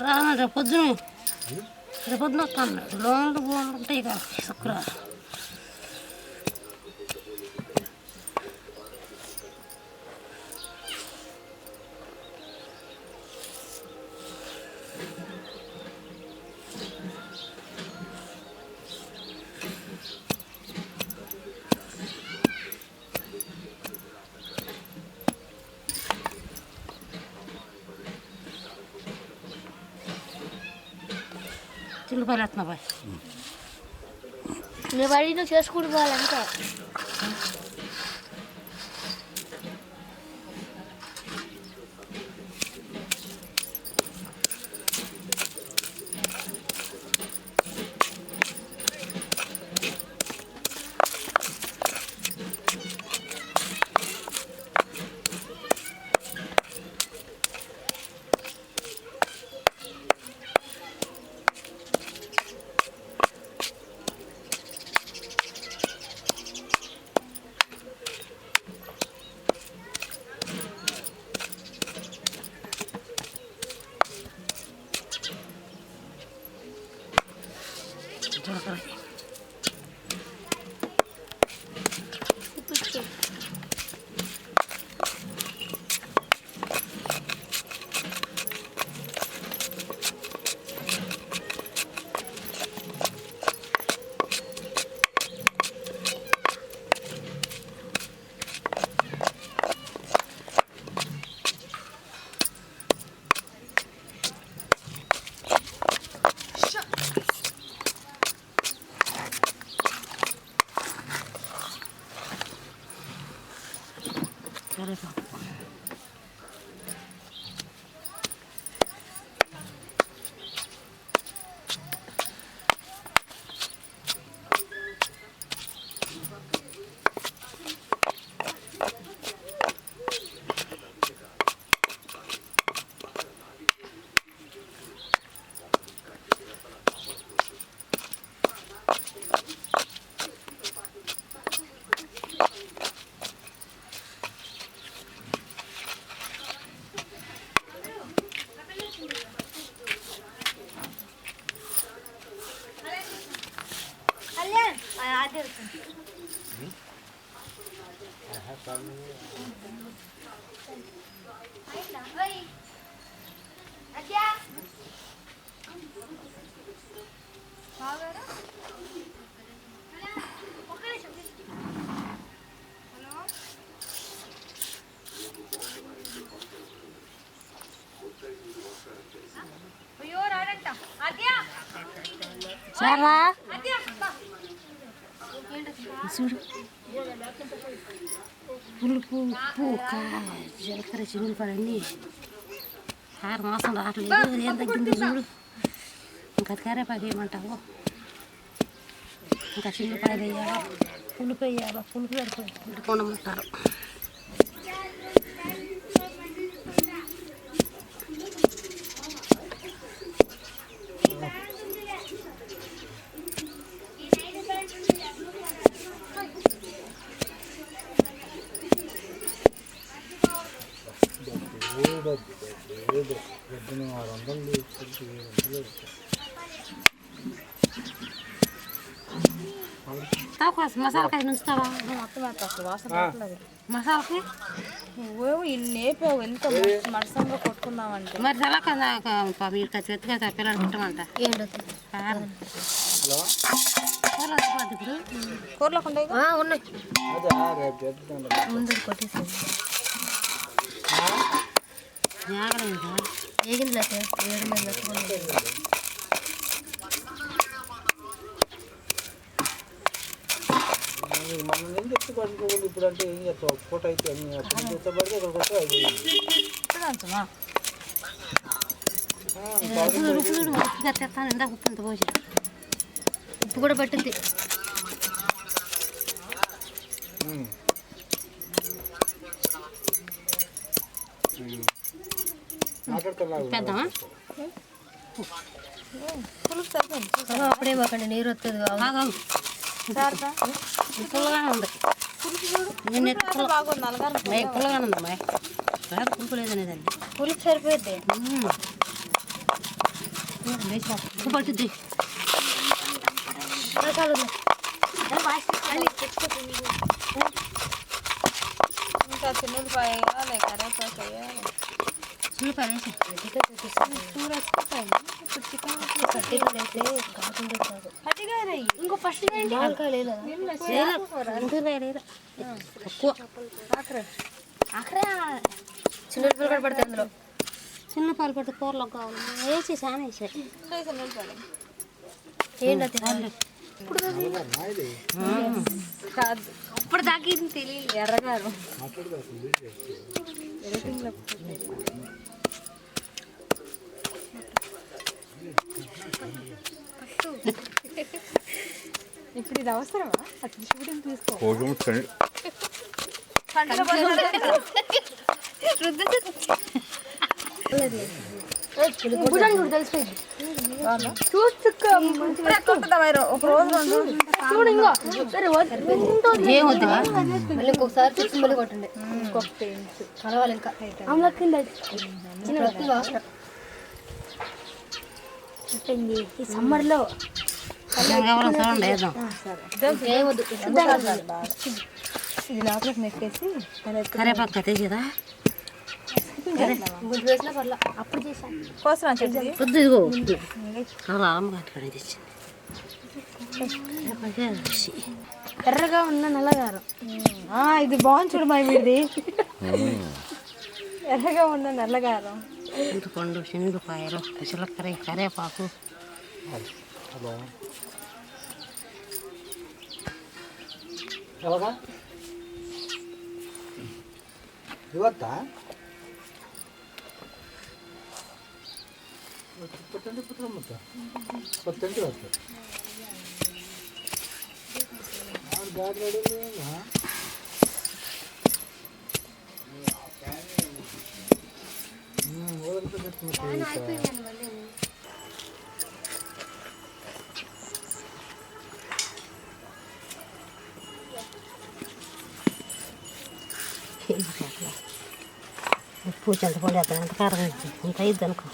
రానా రేపొద్దున వస్తాను. లోన్లు బోన్లు ఉంటాయి కదా శుక్రవారం. చిల్లిపాయలు వేస్తున్నా బాయ్. నీ బడి నువ్వు చేసుకుంటూ పోవాలంటే కరివేపాకు అయ్యో రాడంట అద్యా చాలా చూడు పులుపు ఉప్పు జీలకర్ర చిన్నపాడు అన్నీ 6 మాసం రావట్లేదు ఏం తగ్గిందో చూడు ఇంకా కరేపాకు వేయమంటావు ఇంకా చిన్నపాయలు వేయాలా పులుపు వేయాలా పులుపు పెట్టుకోమంటారు మసాలాకాయ నుంచుతావా మసాలాకి నువ్వేమో ఇన్ని వేపావు ఎంత మరసంగా కొట్టుకుందామంటే మరి సలాకా మీరు ఎత్తుగా పిల్లలు పెట్టమంట ఇప్పుడు కూరలో ఉన్నాయి ముందు కొట్టేసి ఏగింది లేక 7 మంది మనం ఏం చెప్తే పడుకోకూడదు ఇప్పుడు అంటే ఏం చేస్తావు పూట అయితే అన్ని అక్కడ పడితే అక్కడ కొట్టే ఉప్పు కూడా పట్టింది పెద్దమా అప్పుడే మాకండి నీరు వస్తుంది పుల్లగానే ఉంది పుల్లగానే ఉందమ్మా పులుపు లేదనేదండి పులుపు సరిపోద్ది ఉప్పు పట్టుద్ది ఇంకా చిన్నపాయ వేయాలి కరేపాకు వేయాలి చిన్నపాయలు ఇంకో ఫస్ట్ చిన్న కూడా పడతాయి అందులో చిన్న పాలు పడితే కూరలో కావాలి వేసి చాలా వేసాయి ఏంటి కాదు ఇప్పుడు దాకా ఇది తెలియదు ఎర్రగారు ఇప్పుడు ఇది అవసరమా అట్లా చూడడం తీసుకో ఇంకొకసారి తెచ్చి మళ్ళీ కొట్టండి కలవాలి ఇంకా ఈ సమ్మర్లో ఇది లోపలికి నెట్టేసి కరేపాకు తెచ్చేదా గుంటు వేసినా పర్లా అప్పుడు చేశాను పొద్దు ఇదిగో అలా అమ్మగారి తెచ్చింది ఎర్రగా ఉన్న నల్లగారం ఇది బాగుంది చూడు మా వీడిది ఎర్రగా ఉన్న నల్లగారం చింతపండు శనగపాయలు జీలకర్ర కరేపాకు ఎలాగా ಇವತ್ತಾ ಇಪ್ಪತ್ತೆಂಟು ಇಪ್ಪತ್ತೊಂಬತ್ತು ಇಪ್ಪತ್ತೆಂಟು ಇವತ್ತು ಗಾಡಿ ರೆಡಿ ఉప్పు చింతపండు వేస్తాను అంత కారం ఇంత అయ్యిద్ది అనుకో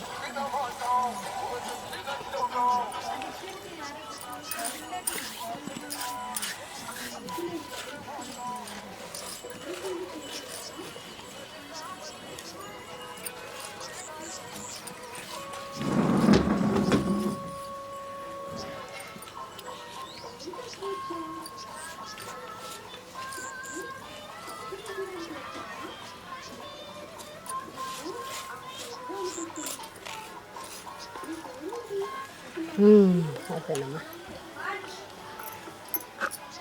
అదేనమ్మా